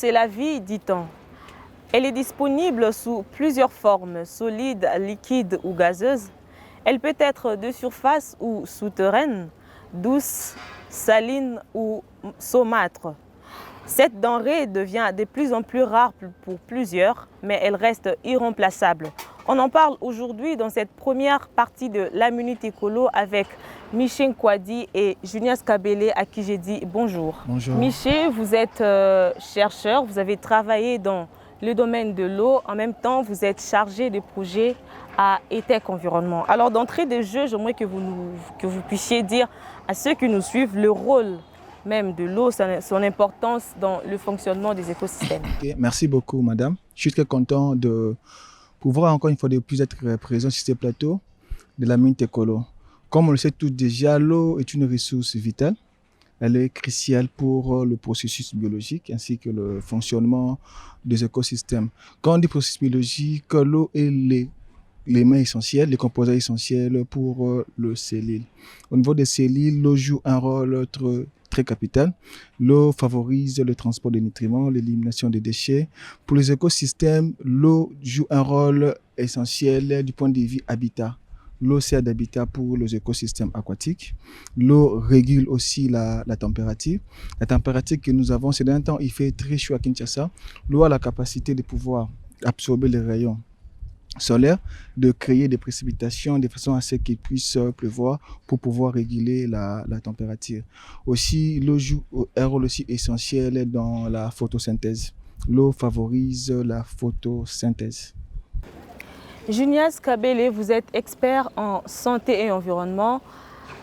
c'est la vie, dit-on. Elle est disponible sous plusieurs formes, solide, liquide ou gazeuse. Elle peut être de surface ou souterraine, douce, saline ou saumâtre. Cette denrée devient de plus en plus rare pour plusieurs, mais elle reste irremplaçable. On en parle aujourd'hui dans cette première partie de la Minute Écolo avec Miché Nkwadi et Junias Kabele à qui j'ai dit bonjour. Bonjour. Miché, vous êtes chercheur, vous avez travaillé dans le domaine de l'eau. En même temps, vous êtes chargé de projet à ETEC Environnement. Alors d'entrée de jeu, j'aimerais que vous puissiez dire à ceux qui nous suivent le rôle même de l'eau, son importance dans le fonctionnement des écosystèmes. Okay, merci beaucoup, madame. Je suis très content de pouvoir encore une fois de plus être présent sur ce plateau de la Minute Écolo. Comme on le sait tous déjà, l'eau est une ressource vitale. Elle est cruciale pour le processus biologique ainsi que le fonctionnement des écosystèmes. Quand on dit processus biologique, l'eau est l'élément essentiel, les composants essentiels pour le cellule. Au niveau des cellules, l'eau joue un rôle très capital. L'eau favorise le transport des nutriments, l'élimination des déchets. Pour les écosystèmes, l'eau joue un rôle essentiel du point de vue habitat. L'eau sert d'habitat pour les écosystèmes aquatiques. L'eau régule aussi la température. La température que nous avons, c'est d'un temps, il fait très chaud à Kinshasa. L'eau a la capacité de pouvoir absorber les rayons solaire, de créer des précipitations de façon à ce qu'il puisse pleuvoir pour pouvoir réguler la température. Aussi, l'eau joue un rôle aussi essentiel dans la photosynthèse. L'eau favorise la photosynthèse. Junias Kabele, vous êtes expert en santé et environnement,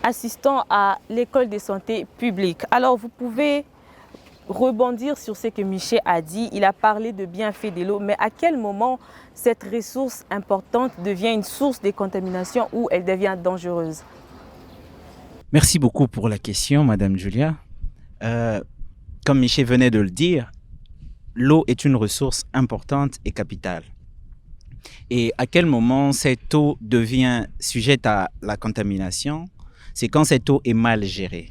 assistant à l'école de santé publique. Alors, vous pouvez rebondir sur ce que Miché a dit. Il a parlé de bienfaits de l'eau, mais à quel moment cette ressource importante devient une source de contamination ou elle devient dangereuse? Merci beaucoup pour la question, Madame Julia. Comme Miché venait de le dire, l'eau est une ressource importante et capitale. Et à quel moment cette eau devient sujette à la contamination? C'est quand cette eau est mal gérée.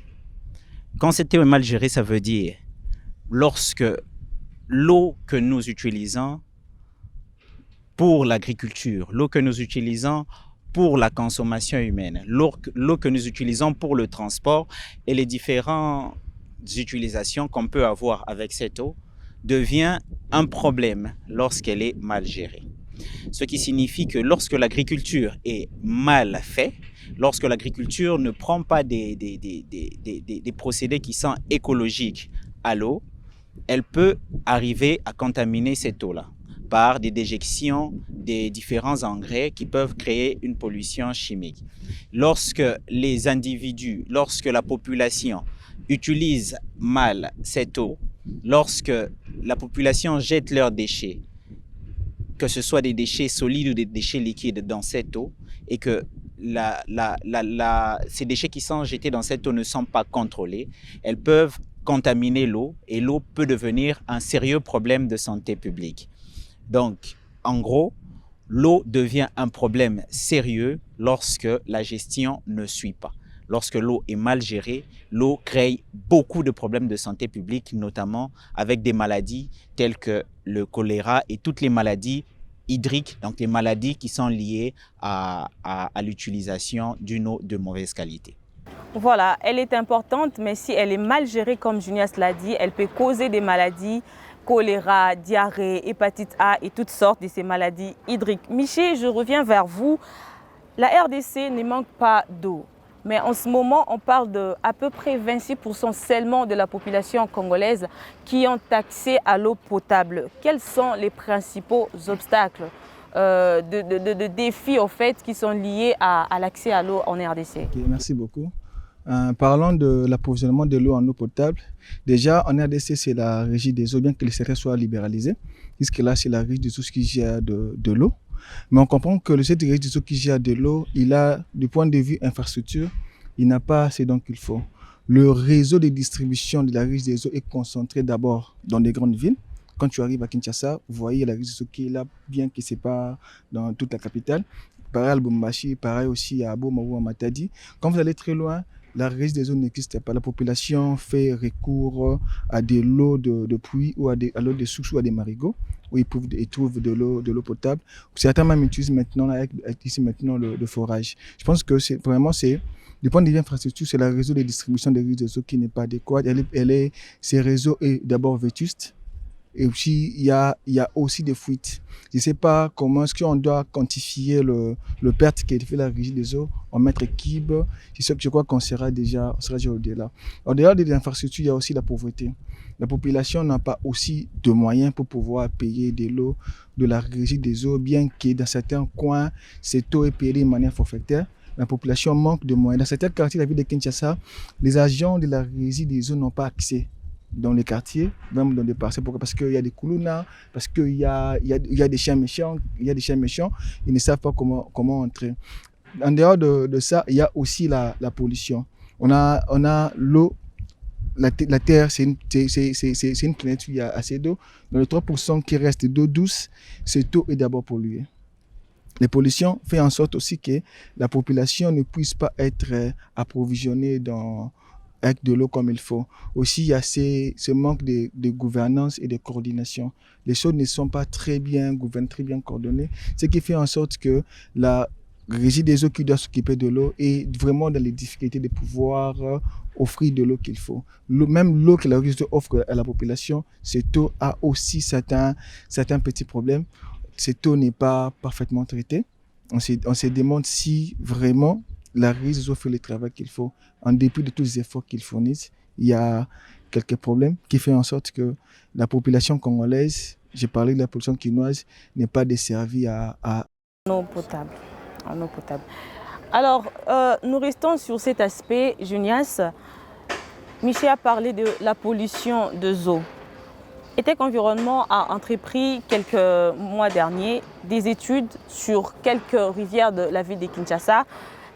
Quand cette eau est mal gérée, ça veut dire lorsque l'eau que nous utilisons pour l'agriculture, l'eau que nous utilisons pour la consommation humaine, l'eau que nous utilisons pour le transport et les différentes utilisations qu'on peut avoir avec cette eau devient un problème lorsqu'elle est mal gérée. Ce qui signifie que lorsque l'agriculture est mal faite, lorsque l'agriculture ne prend pas des procédés qui sont écologiques à l'eau, elle peut arriver à contaminer cette eau-là par des déjections des différents engrais qui peuvent créer une pollution chimique. Lorsque les individus, lorsque la population utilise mal cette eau, lorsque la population jette leurs déchets, que ce soit des déchets solides ou des déchets liquides dans cette eau, et que ces déchets qui sont jetés dans cette eau ne sont pas contrôlés, elles peuvent contaminer l'eau et l'eau peut devenir un sérieux problème de santé publique. Donc, en gros, l'eau devient un problème sérieux lorsque la gestion ne suit pas. Lorsque l'eau est mal gérée, l'eau crée beaucoup de problèmes de santé publique, notamment avec des maladies telles que le choléra et toutes les maladies hydriques, donc les maladies qui sont liées à l'utilisation d'une eau de mauvaise qualité. Voilà, elle est importante, mais si elle est mal gérée, comme Junias l'a dit, elle peut causer des maladies, choléra, diarrhée, hépatite A et toutes sortes de ces maladies hydriques. Miché, je reviens vers vous. La RDC ne manque pas d'eau, mais en ce moment, on parle de à peu près 26% seulement de la population congolaise qui ont accès à l'eau potable. Quels sont les principaux obstacles de défis en fait, qui sont liés à l'accès à l'eau en RDC? Okay, merci beaucoup. Parlons de l'approvisionnement de l'eau en eau potable. Déjà, en RDC, c'est la régie des eaux, bien que le secteur soit libéralisé. Jusque-là, c'est la régie des eaux qui gère de l'eau. Mais on comprend que le secteur régie des eaux qui gère de l'eau, il a, du point de vue infrastructure, il n'a pas assez d'eau qu'il faut. Le réseau de distribution de la régie des eaux est concentré d'abord dans les grandes villes. Quand tu arrives à Kinshasa, vous voyez la régie des eaux qui est là, bien que ce n'est pas dans toute la capitale. Pareil à Lubumbashi, pareil aussi à Boma ou à Matadi. Quand vous allez très loin, la régie des eaux n'existe pas. La population fait recours à des lots de puits ou à l'eau de sources ou à des marigots où ils trouvent de l'eau potable. Certains même utilisent maintenant, ici maintenant le forage. Je pense que du point de vue infrastructure, c'est le réseau de distribution des réseaux des eaux qui n'est pas adéquat. Ces réseaux est d'abord vétuste. Et aussi, il y a aussi des fuites. Je ne sais pas comment est-ce qu'on doit quantifier le perte qui fait la régie des eaux en mètres cubes. Je crois qu'on sera déjà au-delà. En dehors des infrastructures, il y a aussi la pauvreté. La population n'a pas aussi de moyens pour pouvoir payer de l'eau de la régie des eaux, bien que dans certains coins, cette eau est payée de manière forfaitaire. La population manque de moyens. Dans certains quartiers de la ville de Kinshasa, les agents de la régie des eaux n'ont pas accès dans les quartiers, même dans des parcelles. Pourquoi? Parce qu'il y a des koulouna, parce qu'il y a des chiens méchants, ils ne savent pas comment entrer. En dehors de ça, il y a aussi la pollution. On a l'eau, la terre, c'est une planète où il y a assez d'eau. Dans les 3% qui reste d'eau douce, cette eau est d'abord polluée. Les pollutions font en sorte aussi que la population ne puisse pas être approvisionnée avec de l'eau comme il faut. Aussi, il y a ce manque de gouvernance et de coordination. Les choses ne sont pas très bien gouvernées, très bien coordonnées, ce qui fait en sorte que la régie des eaux qui doit s'occuper de l'eau est vraiment dans les difficultés de pouvoir offrir de l'eau qu'il faut. Même l'eau que la régie des eaux offre à la population, cette eau a aussi certains petits problèmes. Cette eau n'est pas parfaitement traitée. On se demande si vraiment la régie des eaux fait le travail qu'il faut. En dépit de tous les efforts qu'ils fournissent, il y a quelques problèmes qui font en sorte que la population congolaise, j'ai parlé de la population quinoise, n'est pas desservie en eau potable. Alors, nous restons sur cet aspect, Junias. Michel a parlé de la pollution de eau. ETEC Environnement a entrepris quelques mois derniers des études sur quelques rivières de la ville de Kinshasa.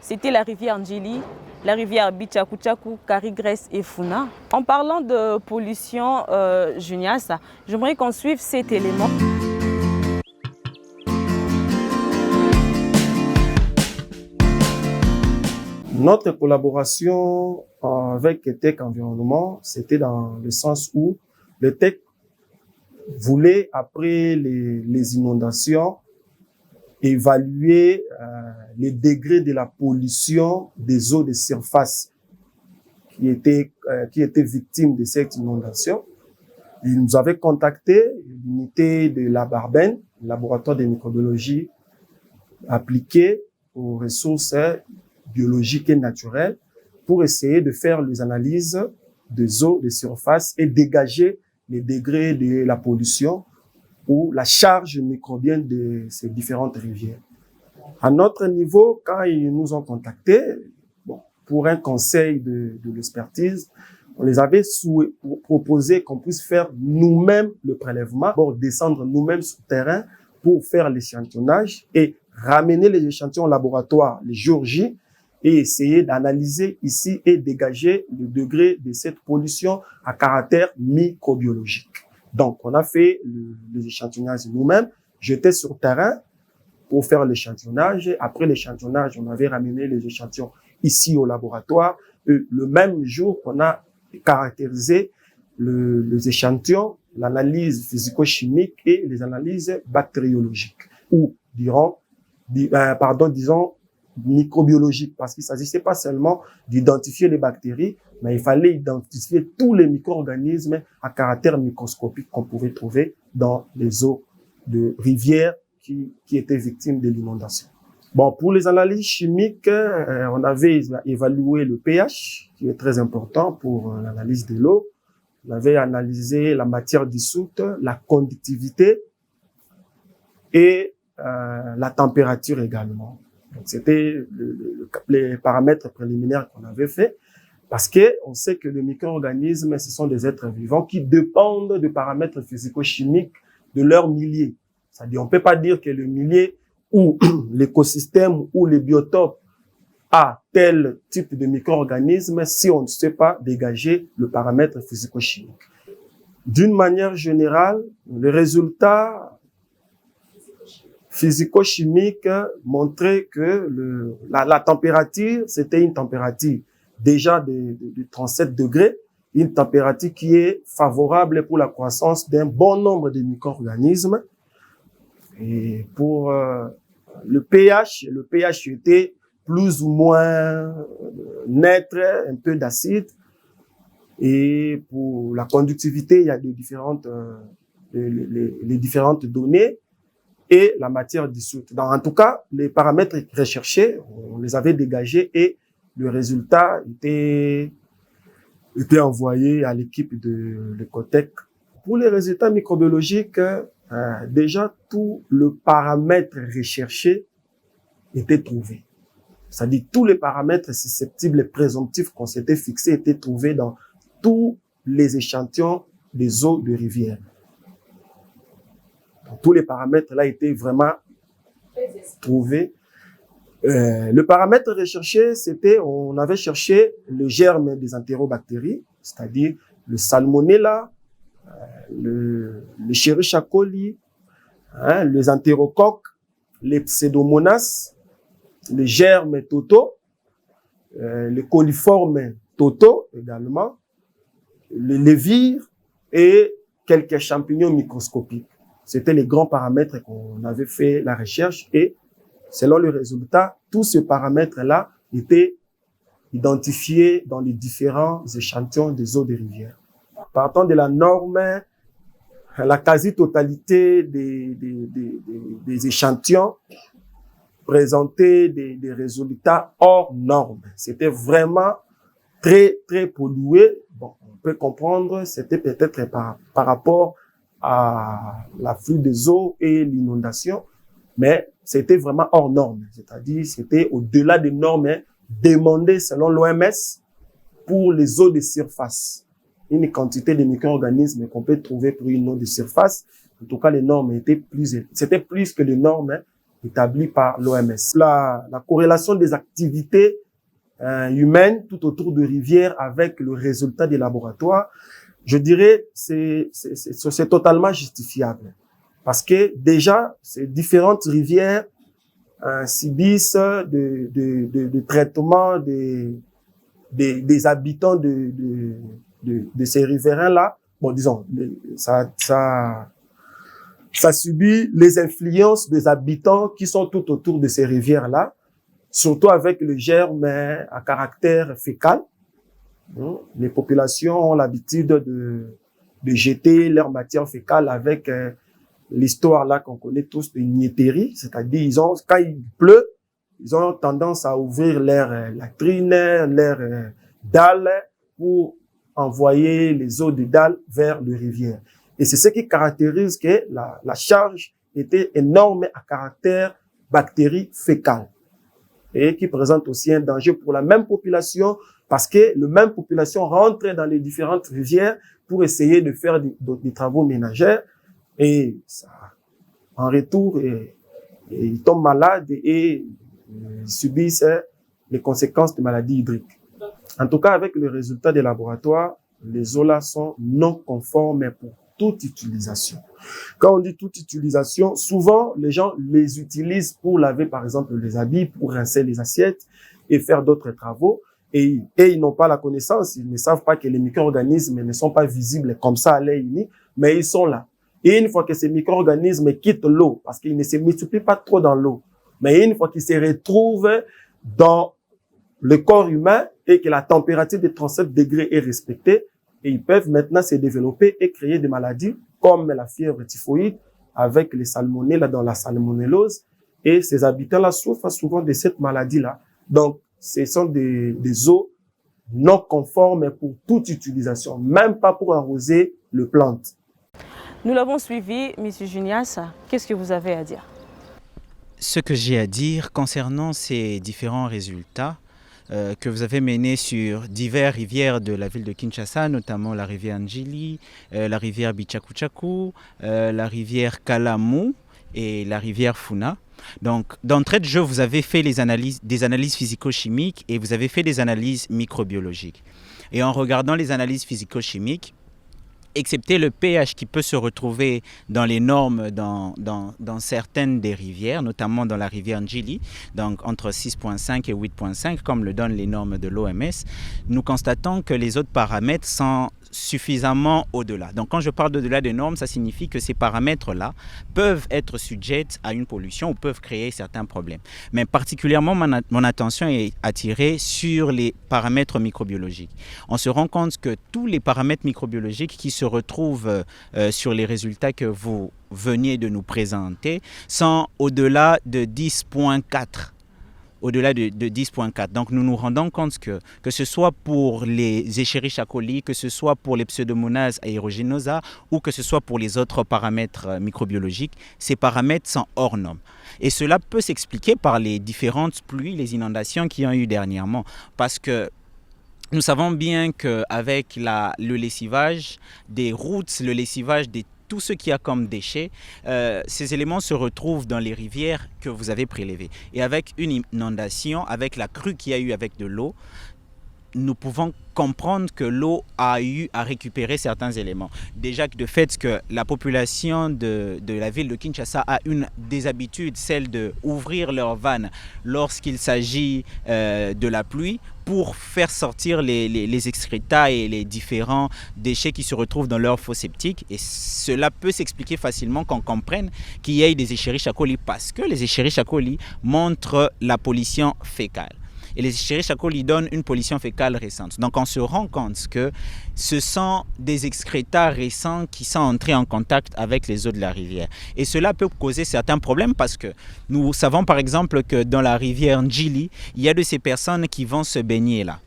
C'était la rivière Njili, la rivière Bichakuchaku, Karigrès et Funa. En parlant de pollution, Junias, j'aimerais qu'on suive cet élément. Notre collaboration avec ETEC Environnement, c'était dans le sens où l'ETEC voulait, après les inondations, évaluer les degrés de la pollution des eaux de surface qui étaient victimes de cette inondation. Ils nous avaient contacté, l'unité de la Barbenne, le laboratoire de microbiologie appliqué aux ressources biologiques et naturelles, pour essayer de faire les analyses des eaux de surface et dégager les degrés de la pollution ou la charge microbienne de ces différentes rivières. À notre niveau, quand ils nous ont contactés, pour un conseil de l'expertise, on les avait proposé qu'on puisse faire nous-mêmes le prélèvement, pour descendre nous-mêmes sur le terrain pour faire l'échantillonnage et ramener les échantillons au laboratoire les jours J et essayer d'analyser ici et dégager le degré de cette pollution à caractère microbiologique. Donc, on a fait les échantillonnages nous-mêmes. J'étais sur le terrain pour faire l'échantillonnage. Après l'échantillonnage, on avait ramené les échantillons ici au laboratoire. Et le même jour, on a caractérisé les échantillons, l'analyse physico-chimique et les analyses bactériologiques. Ou disons microbiologiques, parce qu'il ne s'agissait pas seulement d'identifier les bactéries, mais il fallait identifier tous les micro-organismes à caractère microscopique qu'on pouvait trouver dans les eaux de rivières qui étaient victimes de l'inondation. Bon, pour les analyses chimiques, on avait évalué le pH, qui est très important pour l'analyse de l'eau. On avait analysé la matière dissoute, la conductivité et la température également. Donc, c'était les paramètres préliminaires qu'on avait fait, parce que on sait que les micro-organismes, ce sont des êtres vivants qui dépendent de paramètres physico-chimiques de leur milieu. C'est-à-dire, on peut pas dire que le milieu ou l'écosystème ou les biotopes a tel type de micro-organisme si on ne sait pas dégager le paramètre physico-chimique. D'une manière générale, les résultats physico-chimiques montraient que la température, c'était une température déjà de 37 degrés, une température qui est favorable pour la croissance d'un bon nombre de micro-organismes. Et pour le pH était plus ou moins neutre, un peu d'acide. Et pour la conductivité, il y a les différentes données et la matière dissoute. En tout cas, les paramètres recherchés, on les avait dégagés et le résultat était envoyé à l'équipe de l'Ecotech. Pour les résultats microbiologiques, déjà tout le paramètre recherché était trouvé. C'est-à-dire tous les paramètres susceptibles et présomptifs qu'on s'était fixés étaient trouvés dans tous les échantillons des eaux de rivière. Donc, tous les paramètres là étaient vraiment trouvés. Le paramètre recherché, on avait cherché le germe des entérobactéries, c'est-à-dire le salmonella, le Escherichia coli, les entérocoques, les pseudomonas, les germes totaux, les coliformes totaux également, le lévire et quelques champignons microscopiques. C'était les grands paramètres qu'on avait fait la recherche et selon le résultat, tous ces paramètres-là étaient identifiés dans les différents échantillons des eaux des rivières. Partant de la norme, la quasi-totalité des échantillons présentaient des résultats hors normes. C'était vraiment très, très pollué. Bon, on peut comprendre, c'était peut-être par rapport à l'afflux des eaux et l'inondation, mais c'était vraiment hors norme. C'est-à-dire, c'était au-delà des normes demandées selon l'OMS pour les eaux de surface. Une quantité de micro-organismes qu'on peut trouver pour une eau de surface. En tout cas, les normes c'était plus que les normes établies par l'OMS. La corrélation des activités humaines tout autour de rivières avec le résultat des laboratoires, je dirais, c'est totalement justifiable. Parce que déjà, ces différentes rivières subissent de traitement des habitants de ces riverains-là. Bon, disons, ça subit les influences des habitants qui sont tout autour de ces rivières-là, surtout avec le germe à caractère fécal. Les populations ont l'habitude de jeter leur matière fécale avec l'histoire là qu'on connaît tous de niaiserie, c'est-à-dire quand il pleut, ils ont tendance à ouvrir leurs latrines, leurs dalles pour envoyer les eaux des dalles vers les rivières. Et c'est ce qui caractérise que la charge était énorme à caractère bactérie fécale et qui présente aussi un danger pour la même population parce que la même population rentre dans les différentes rivières pour essayer de faire des travaux ménagers et ça, en retour, ils tombent malades et subissent les conséquences de maladies hydriques. En tout cas, avec le résultat des laboratoires, les eaux là sont non conformes pour toute utilisation. Quand on dit toute utilisation, souvent les gens les utilisent pour laver par exemple les habits, pour rincer les assiettes et faire d'autres travaux. Et ils n'ont pas la connaissance, ils ne savent pas que les micro-organismes ne sont pas visibles comme ça à l'œil uni, mais ils sont là. Et une fois que ces micro-organismes quittent l'eau, parce qu'ils ne se multiplient pas trop dans l'eau, mais une fois qu'ils se retrouvent dans le corps humain et que la température de 37 degrés est respectée, et ils peuvent maintenant se développer et créer des maladies comme la fièvre typhoïde avec les salmonelles dans la salmonellose. Et ces habitants-là souffrent souvent de cette maladie-là. Donc, ce sont des eaux non conformes pour toute utilisation, même pas pour arroser les plantes. Nous l'avons suivi, M. Junias. Qu'est-ce que vous avez à dire? Ce que j'ai à dire concernant ces différents résultats que vous avez menés sur diverses rivières de la ville de Kinshasa, notamment la rivière Njili, la rivière Bichakuchaku, la rivière Kalamu et la rivière Funa. Donc, d'entrée de jeu, vous avez fait des analyses physico-chimiques et vous avez fait des analyses microbiologiques. Et en regardant les analyses physico-chimiques, excepté le pH qui peut se retrouver dans les normes dans certaines des rivières, notamment dans la rivière Njili, donc entre 6,5 et 8,5, comme le donnent les normes de l'OMS, nous constatons que les autres paramètres sont suffisamment au-delà. Donc quand je parle d'au-delà des normes, ça signifie que ces paramètres-là peuvent être sujets à une pollution ou peuvent créer certains problèmes. Mais particulièrement, mon attention est attirée sur les paramètres microbiologiques. On se rend compte que tous les paramètres microbiologiques qui se retrouvent sur les résultats que vous veniez de nous présenter sont au-delà de 10,4. Au-delà de 10,4. Donc, nous nous rendons compte que ce soit pour les Escherichia coli, que ce soit pour les Pseudomonas aeruginosa ou que ce soit pour les autres paramètres microbiologiques, ces paramètres sont hors normes. Et cela peut s'expliquer par les différentes pluies, les inondations qu'il y a eu dernièrement. Parce que nous savons bien qu'avec le lessivage des routes, le lessivage des tout ce qu'il y a comme déchets, ces éléments se retrouvent dans les rivières que vous avez prélevées. Et avec une inondation, avec la crue qu'il y a eu avec de l'eau, nous pouvons comprendre que l'eau a eu à récupérer certains éléments. Déjà de fait que la population de la ville de Kinshasa a une des habitudes, celle d'ouvrir leurs vannes lorsqu'il s'agit de la pluie pour faire sortir les excrétas et les différents déchets qui se retrouvent dans leurs fosses septiques. Et cela peut s'expliquer facilement qu'on comprenne qu'il y ait des Escherichia coli parce que les Escherichia coli montrent la pollution fécale. Et les Escherichia coli donnent une pollution fécale récente. Donc on se rend compte que ce sont des excrétas récents qui sont entrés en contact avec les eaux de la rivière. Et cela peut causer certains problèmes parce que nous savons par exemple que dans la rivière Njili, il y a de ces personnes qui vont se baigner là.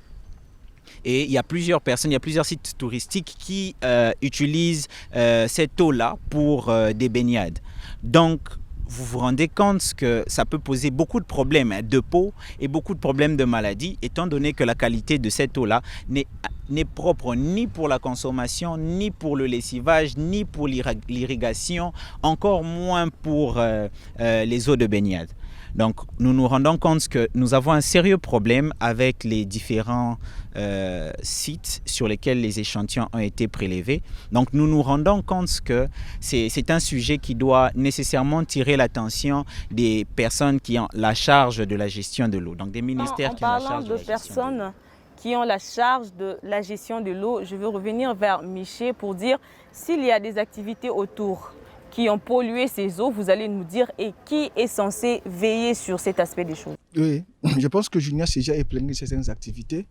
Et il y a plusieurs personnes, il y a plusieurs sites touristiques qui utilisent cette eau-là pour des baignades. Donc, vous vous rendez compte que ça peut poser beaucoup de problèmes de peau et beaucoup de problèmes de maladies, étant donné que la qualité de cette eau-là n'est propre ni pour la consommation, ni pour le lessivage, ni pour l'irrigation, encore moins pour les eaux de baignade. Donc, nous nous rendons compte que nous avons un sérieux problème avec les différents sites sur lesquels les échantillons ont été prélevés. Donc, nous nous rendons compte que c'est un sujet qui doit nécessairement tirer l'attention des personnes qui ont la charge de la gestion de l'eau. Donc, des ministères qui ont la charge de la gestion de l'eau. Qui ont la charge de la gestion de l'eau, je veux revenir vers Miché pour dire s'il y a des activités autour qui ont pollué ces eaux, vous allez nous dire, et qui est censé veiller sur cet aspect des choses? Oui, je pense que Junior s'est déjà épinglé certaines activités.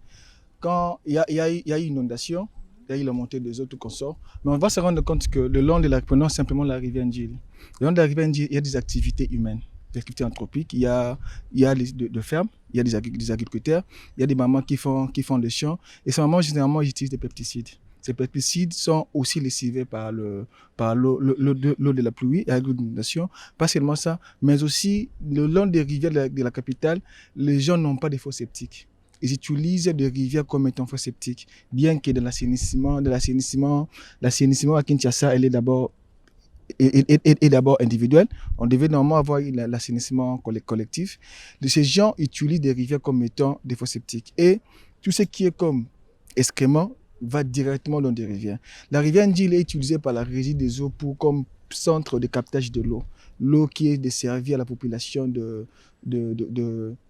Quand il y a eu une inondation, il y a eu la montée des eaux, tout qu'on sort. Mais on va se rendre compte que le long de la, prenons simplement la rivière Njili. Le long de la rivière Njili, il y a des activités humaines, des activités anthropiques. Il y a de fermes, il y a des agriculteurs, il y a des mamans qui font des champs. Et ces mamans, généralement, ils utilisent des pesticides. Ces pesticides sont aussi lessivés par l'eau de la pluie et à l'inondation. Pas seulement ça, mais aussi le long des rivières de la capitale, les gens n'ont pas de fosses septiques. Ils utilisent des rivières comme étant fosses septiques, bien que l'assainissement à Kinshasa, elle est d'abord individuel. On devait normalement avoir l'assainissement collectif. Ces gens utilisent des rivières comme étant des fosses septiques. Et tout ce qui est comme excrément va directement dans des rivières. La rivière Njili est utilisée par la Régie des eaux comme centre de captage de l'eau. L'eau qui est desservie à la population de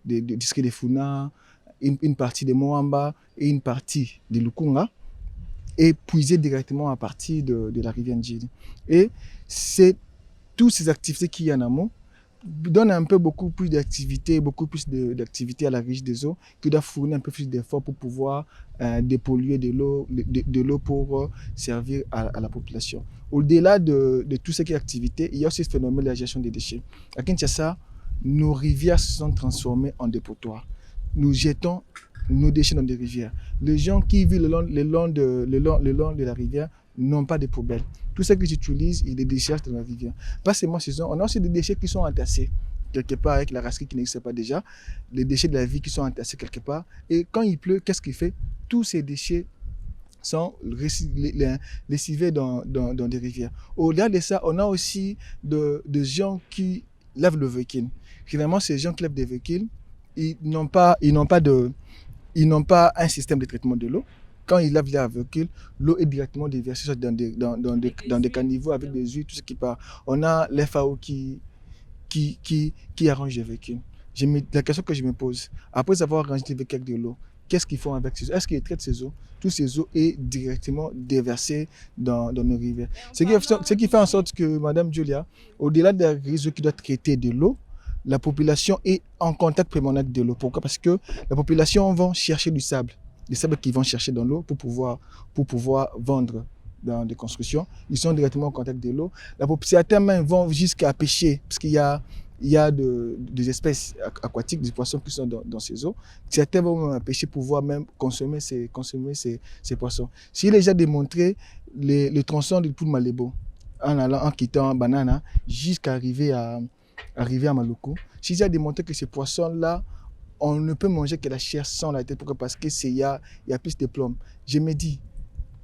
district de Funa, une partie de Moamba et une partie de Lukunga, est puisée directement à partir de la rivière Njili. Et c'est toutes ces activités qu'il y a en amont donne un peu beaucoup plus d'activité à la Régie des eaux qui doit fournir un peu plus d'efforts pour pouvoir dépolluer de l'eau pour servir à la population. Au-delà de tout ce qui est activité, il y a aussi ce phénomène de la gestion des déchets. À Kinshasa, nos rivières se sont transformées en dépotoirs. Nous jetons nos déchets dans des rivières. Les gens qui vivent le long de la rivière n'ont pas de poubelles. Tout ce qu'ils utilisent, ils les déchargent dans la rivière. Pas seulement ces gens, on a aussi des déchets qui sont entassés quelque part avec la racine qui n'existe pas déjà, les déchets de la vie qui sont entassés quelque part. Et quand il pleut, qu'est-ce qu'il fait? Tous ces déchets sont lessivés dans des rivières. Au-delà de ça, on a aussi des gens qui lavent le véhicule. Finalement, ces gens qui lavent des véhicules, ils n'ont pas un système de traitement de l'eau. quand ils lavent leur véhicule, l'eau est directement déversée soit dans des caniveaux avec des huiles, tout ce qui part. On a les FAO qui arrangent les véhicules. La question que je me pose, après avoir rangé les véhicules avec de l'eau, qu'est-ce qu'ils font avec ces eaux? Est-ce qu'ils traitent ces eaux? Toutes ces eaux est directement déversées dans nos rivières. Ce qui fait en sorte que, Madame Julia, au-delà des réseaux qui doivent traiter de l'eau, la population est en contact permanent de l'eau. Pourquoi? Parce que la population va chercher du sable qu'ils vont chercher dans l'eau pour pouvoir vendre dans des constructions. Ils sont directement en contact de l'eau. Certains même vont jusqu'à pêcher, parce qu'il y a des espèces aquatiques, des poissons qui sont dans ces eaux. Certains vont même pêcher pour pouvoir même consommer ces poissons. S'il est déjà démontré le tronçon de Poul Malébo, en quittant Banana jusqu'à arriver à Maluku, s'il a démontré que ces poissons-là, on ne peut manger que la chair sans la tête. Pourquoi? Parce qu'il y a plus de plomb. Je me dis,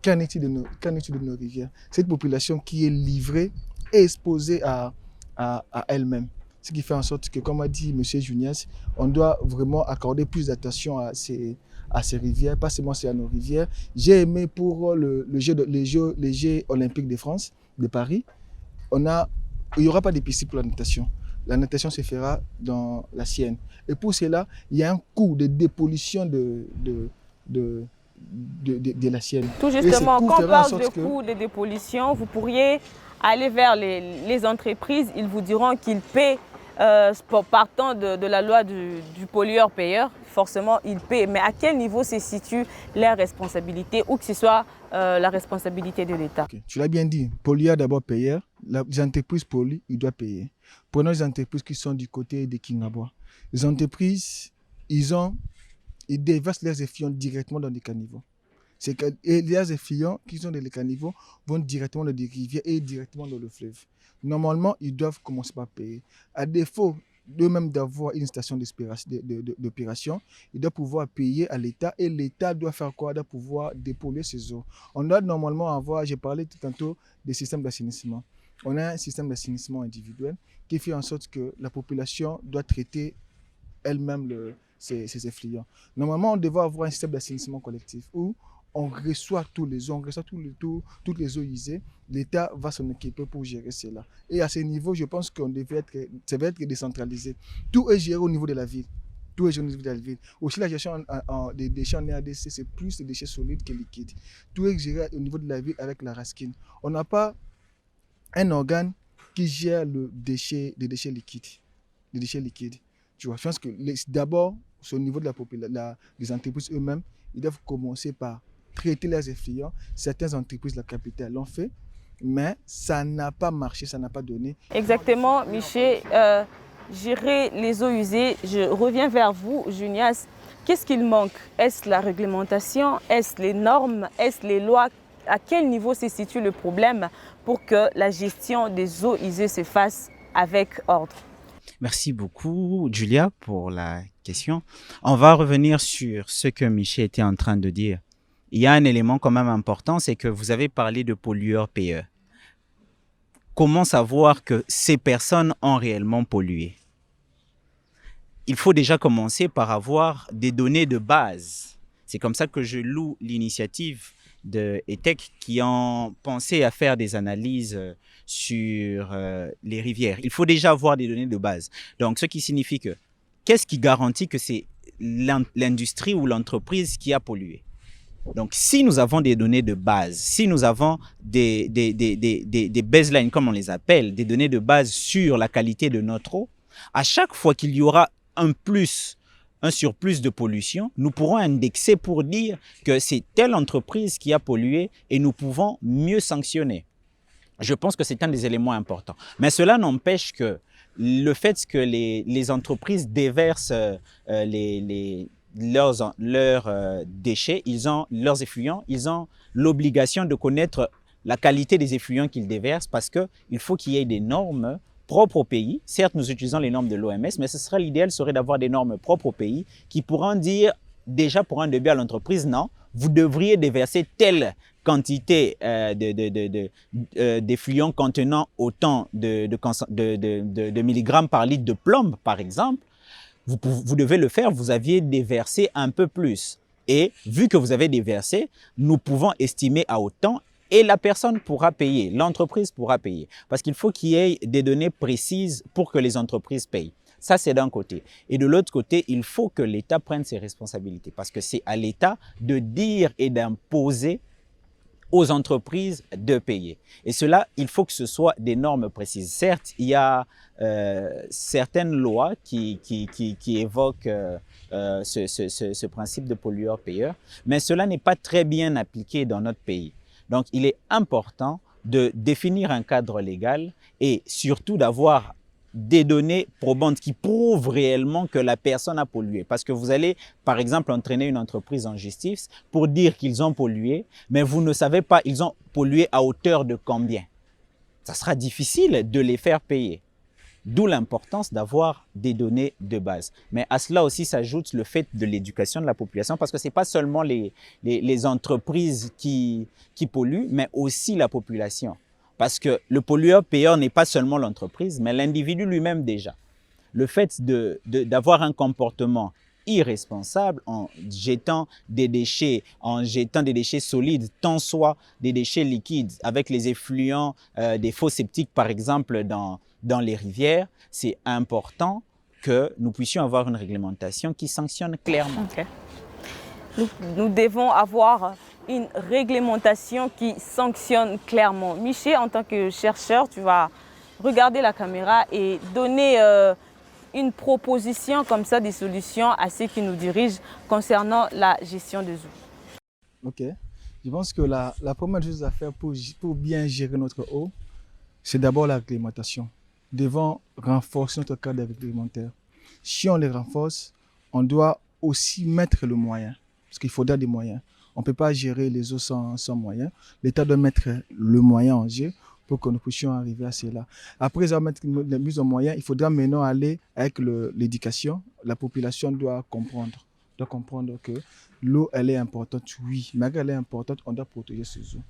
qu'en est-il de nos rivières? Cette population qui est livrée et exposée à elle-même. Ce qui fait en sorte que, comme a dit M. Junias, on doit vraiment accorder plus d'attention à ces rivières, pas seulement à nos rivières. J'ai aimé pour les Jeux olympiques de France, de Paris, il n'y aura pas de piscine pour la natation. La natation se fera dans la Sienne. Et pour cela, il y a un coût de dépollution de la Sienne. Tout justement, quand on parle de coût de dépollution, vous pourriez aller vers les entreprises. Ils vous diront qu'ils paient, partant de la loi du pollueur-payeur. Forcément, ils paient. Mais à quel niveau se situe leur responsabilité, ou que ce soit la responsabilité de l'État? Okay. Tu l'as bien dit, pollueur d'abord payeur. Les entreprises polluent, ils doivent payer. Prenons les entreprises qui sont du côté de Kingabois. Les entreprises, ils déversent leurs effluents directement dans des caniveaux. Et les effluents qui sont dans les caniveaux vont directement dans des rivières et directement dans le fleuve. Normalement, ils doivent commencer par payer. À défaut d'eux-mêmes d'avoir une station d'opération, ils doivent pouvoir payer à l'État, et l'État doit faire quoi? Il doit pouvoir dépolluer ces eaux. On doit normalement avoir, j'ai parlé tout tantôt des systèmes d'assainissement. On a un système d'assainissement individuel qui fait en sorte que la population doit traiter elle-même ces effluents. Normalement, on devrait avoir un système d'assainissement collectif où on reçoit tous les eaux, toutes les eaux usées. L'État va s'en occuper pour gérer cela. Et à ce niveau, je pense ça devrait être décentralisé. Tout est géré au niveau de la ville. Tout est géré au niveau de la ville. Aussi, la gestion des déchets en RDC, c'est plus des déchets solides que liquides. Tout est géré au niveau de la ville avec la RASKIN. On n'a pas un organe qui gère les déchets liquides. Les déchets liquides. Tu vois, je pense que d'abord, au niveau de des entreprises eux-mêmes, ils doivent commencer par traiter leurs effluents. Certaines entreprises de la capitale l'ont fait, mais ça n'a pas marché, ça n'a pas donné. Exactement, Michel. Gérer les eaux usées, je reviens vers vous, Junias. Qu'est-ce qu'il manque? Est-ce la réglementation? Est-ce les normes? Est-ce les lois? À quel niveau se situe le problème pour que la gestion des eaux usées se fasse avec ordre? Merci beaucoup, Julia, pour la question. On va revenir sur ce que Michel était en train de dire. Il y a un élément quand même important, c'est que vous avez parlé de pollueurs-payeurs. Comment savoir que ces personnes ont réellement pollué? Il faut déjà commencer par avoir des données de base. C'est comme ça que je loue l'initiative de ETEC qui ont pensé à faire des analyses sur les rivières. Il faut déjà avoir des données de base. Donc, ce qui signifie que, qu'est-ce qui garantit que c'est l'industrie ou l'entreprise qui a pollué? Donc, si nous avons des données de base, si nous avons des baselines, comme on les appelle, des données de base sur la qualité de notre eau, à chaque fois qu'il y aura un surplus de pollution, nous pourrons indexer pour dire que c'est telle entreprise qui a pollué et nous pouvons mieux sanctionner. Je pense que c'est un des éléments importants. Mais cela n'empêche que le fait que les entreprises déversent leurs déchets, leurs effluents, ils ont l'obligation de connaître la qualité des effluents qu'ils déversent parce qu'il faut qu'il y ait des normes propres au pays. Certes, nous utilisons les normes de l'OMS, mais l'idéal serait d'avoir des normes propres au pays qui pourront dire déjà pour un début à l'entreprise, non, vous devriez déverser telle quantité d'effluents contenant autant de milligrammes par litre de plomb, par exemple. Vous devez le faire, vous aviez déversé un peu plus. Et vu que vous avez déversé, nous pouvons estimer à autant et la personne pourra payer, l'entreprise pourra payer. Parce qu'il faut qu'il y ait des données précises pour que les entreprises payent. Ça, c'est d'un côté. Et de l'autre côté, il faut que l'État prenne ses responsabilités parce que c'est à l'État de dire et d'imposer aux entreprises de payer. Et cela, il faut que ce soit des normes précises. Certes, il y a certaines lois qui évoquent ce principe de pollueur-payeur, mais cela n'est pas très bien appliqué dans notre pays. Donc, il est important de définir un cadre légal et surtout d'avoir des données probantes qui prouvent réellement que la personne a pollué. Parce que vous allez, par exemple, entraîner une entreprise en justice pour dire qu'ils ont pollué, mais vous ne savez pas, ils ont pollué à hauteur de combien. Ça sera difficile de les faire payer. D'où l'importance d'avoir des données de base. Mais à cela aussi s'ajoute le fait de l'éducation de la population parce que ce n'est pas seulement les entreprises qui polluent, mais aussi la population. Parce que le pollueur-payeur n'est pas seulement l'entreprise, mais l'individu lui-même déjà. Le fait d'avoir un comportement irresponsable en jetant des déchets solides, tant soit des déchets liquides avec les effluents des fosses septiques par exemple dans les rivières, c'est important que nous puissions avoir une réglementation qui sanctionne clairement. Okay. Nous devons avoir une réglementation qui sanctionne clairement. Michel, en tant que chercheur, tu vas regarder la caméra et donner une proposition comme ça, des solutions à ceux qui nous dirigent concernant la gestion des eaux. Ok. Je pense que la première chose à faire pour bien gérer notre eau, c'est d'abord la réglementation. Nous devons renforcer notre cadre réglementaire. Si on les renforce, on doit aussi mettre le moyen, parce qu'il faudra des moyens. On ne peut pas gérer les eaux sans moyens. L'État doit mettre le moyen en jeu pour que nous puissions arriver à cela. Après avoir mis la mise en moyen, il faudra maintenant aller avec l'éducation. La population doit comprendre que l'eau, elle est importante, oui. Malgré elle est importante, on doit protéger ces eaux.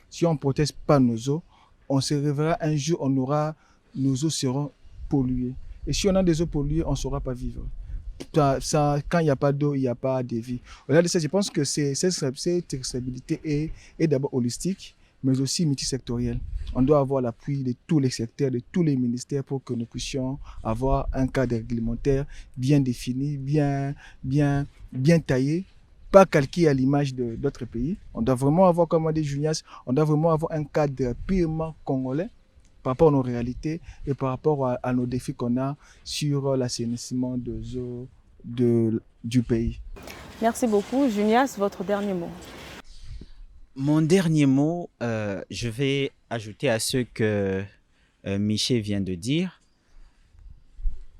Si on ne protège pas nos eaux, on se réveillera un jour, nos eaux seront polluées. Et si on a des eaux polluées, on ne saura pas vivre. Quand il n'y a pas d'eau, il n'y a pas de vie. Au-delà de ça, je pense que cette responsabilité est d'abord holistique, mais aussi multisectorielle. On doit avoir l'appui de tous les secteurs, de tous les ministères pour que nous puissions avoir un cadre réglementaire bien défini, bien taillé, pas calqué à l'image d'autres pays. On doit vraiment avoir, comme a dit Junias, on doit vraiment avoir un cadre purement congolais par rapport à nos réalités et par rapport à nos défis qu'on a sur l'assainissement des eaux du pays. Merci beaucoup. Junias, votre dernier mot. Mon dernier mot, je vais ajouter à ce que Michel vient de dire.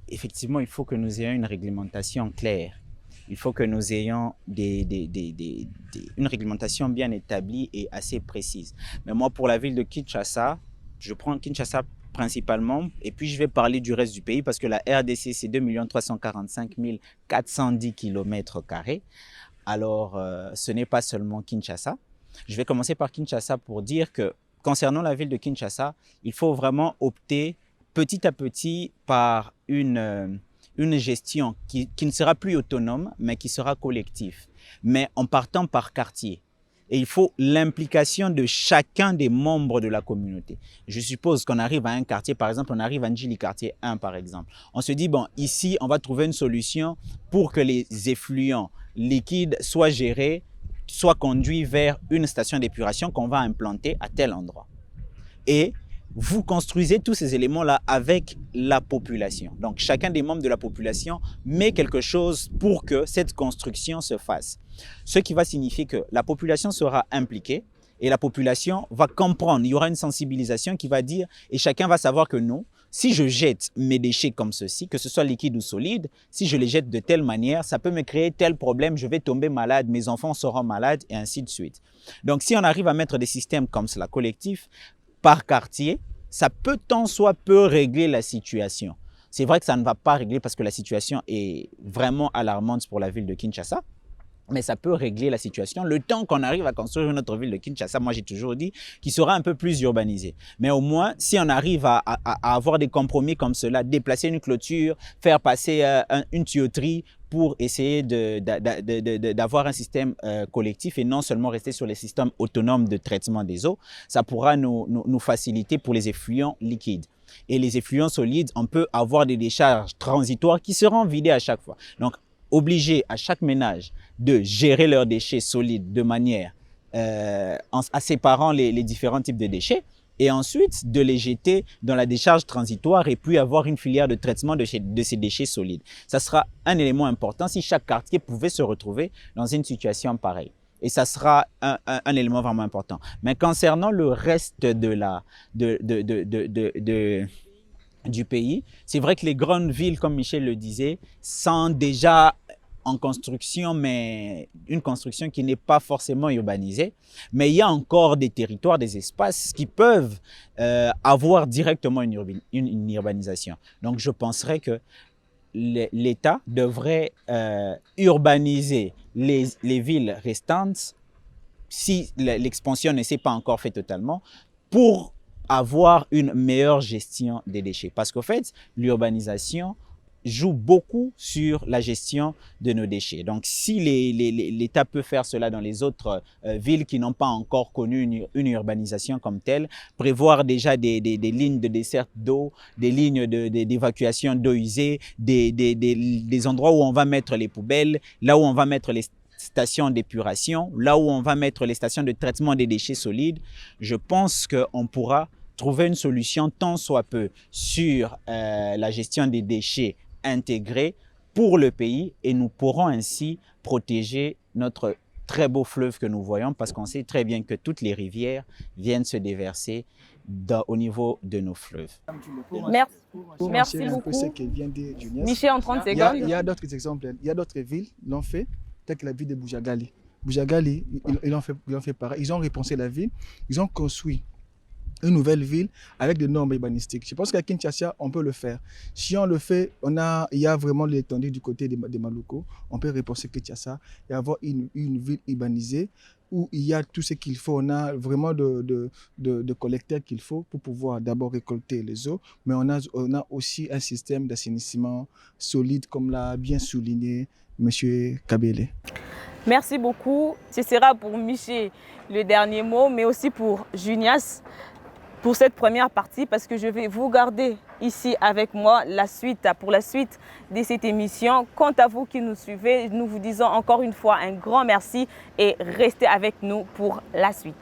Effectivement, il faut que nous ayons une réglementation claire. Il faut que nous ayons une réglementation bien établie et assez précise. Mais moi, pour la ville de Kinshasa, je prends Kinshasa principalement et puis je vais parler du reste du pays parce que la RDC, c'est 2 345 410 km². Alors, ce n'est pas seulement Kinshasa. Je vais commencer par Kinshasa pour dire que concernant la ville de Kinshasa, il faut vraiment opter petit à petit par une gestion qui ne sera plus autonome, mais qui sera collective, mais en partant par quartier. Et il faut l'implication de chacun des membres de la communauté. Je suppose qu'on arrive à un quartier, par exemple, on arrive à Njili quartier 1, par exemple. On se dit, bon, ici, on va trouver une solution pour que les effluents liquides soient gérés, soient conduits vers une station d'épuration qu'on va implanter à tel endroit. Et vous construisez tous ces éléments-là avec la population. Donc, chacun des membres de la population met quelque chose pour que cette construction se fasse. Ce qui va signifier que la population sera impliquée et la population va comprendre. Il y aura une sensibilisation qui va dire, et chacun va savoir que non, si je jette mes déchets comme ceci, que ce soit liquide ou solide, si je les jette de telle manière, ça peut me créer tel problème, je vais tomber malade, mes enfants seront malades et ainsi de suite. Donc, si on arrive à mettre des systèmes comme cela, collectifs, par quartier, ça peut tant soit peu régler la situation. C'est vrai que ça ne va pas régler parce que la situation est vraiment alarmante pour la ville de Kinshasa, mais ça peut régler la situation. Le temps qu'on arrive à construire une autre ville de Kinshasa, moi j'ai toujours dit, qui sera un peu plus urbanisée. Mais au moins, si on arrive à avoir des compromis comme cela, déplacer une clôture, faire passer une tuyauterie pour essayer d'avoir un système collectif et non seulement rester sur les systèmes autonomes de traitement des eaux. Ça pourra nous faciliter pour les effluents liquides. Et les effluents solides, on peut avoir des décharges transitoires qui seront vidées à chaque fois. Donc, obliger à chaque ménage de gérer leurs déchets solides de manière en séparant les différents types de déchets et ensuite de les jeter dans la décharge transitoire et puis avoir une filière de traitement de ces déchets solides. Ça sera un élément important si chaque quartier pouvait se retrouver dans une situation pareille. Et ça sera un élément vraiment important. Mais concernant le reste du pays, c'est vrai que les grandes villes, comme Michel le disait, sont déjà en construction, mais une construction qui n'est pas forcément urbanisée. Mais il y a encore des territoires, des espaces qui peuvent avoir directement une urbanisation. Donc, je penserais que l'État devrait urbaniser les villes restantes si l'expansion ne s'est pas encore faite totalement pour avoir une meilleure gestion des déchets. Parce qu'en fait, l'urbanisation joue beaucoup sur la gestion de nos déchets. Donc, si l'État peut faire cela dans les autres villes qui n'ont pas encore connu une urbanisation comme telle, prévoir déjà des lignes de desserte d'eau, des lignes d'évacuation d'eau usée, des endroits où on va mettre les poubelles, là où on va mettre les stations d'épuration, là où on va mettre les stations de traitement des déchets solides, je pense qu'on pourra trouver une solution tant soit peu sur la gestion des déchets intégrés pour le pays et nous pourrons ainsi protéger notre très beau fleuve que nous voyons parce qu'on sait très bien que toutes les rivières viennent se déverser au niveau de nos fleuves. Merci beaucoup. Michel, en 30 secondes. Il y a d'autres exemples. Il y a d'autres villes qui l'ont fait, telles que la ville de Boujagali. Boujagali, ils ont fait pareil. Ils ont repensé la ville. Ils ont construit une nouvelle ville avec des normes urbanistiques. Je pense qu'à Kinshasa, on peut le faire. Si on le fait, il y a vraiment l'étendue du côté des Maluku. On peut repenser Kinshasa et avoir une ville urbanisée où il y a tout ce qu'il faut. On a vraiment de collecteurs qu'il faut pour pouvoir d'abord récolter les eaux, mais on a aussi un système d'assainissement solide, comme l'a bien souligné M. Kabele. Merci beaucoup. Ce sera pour Michel le dernier mot, mais aussi pour Junias pour cette première partie parce que je vais vous garder ici avec moi pour la suite de cette émission. Quant à vous qui nous suivez, nous vous disons encore une fois un grand merci et restez avec nous pour la suite.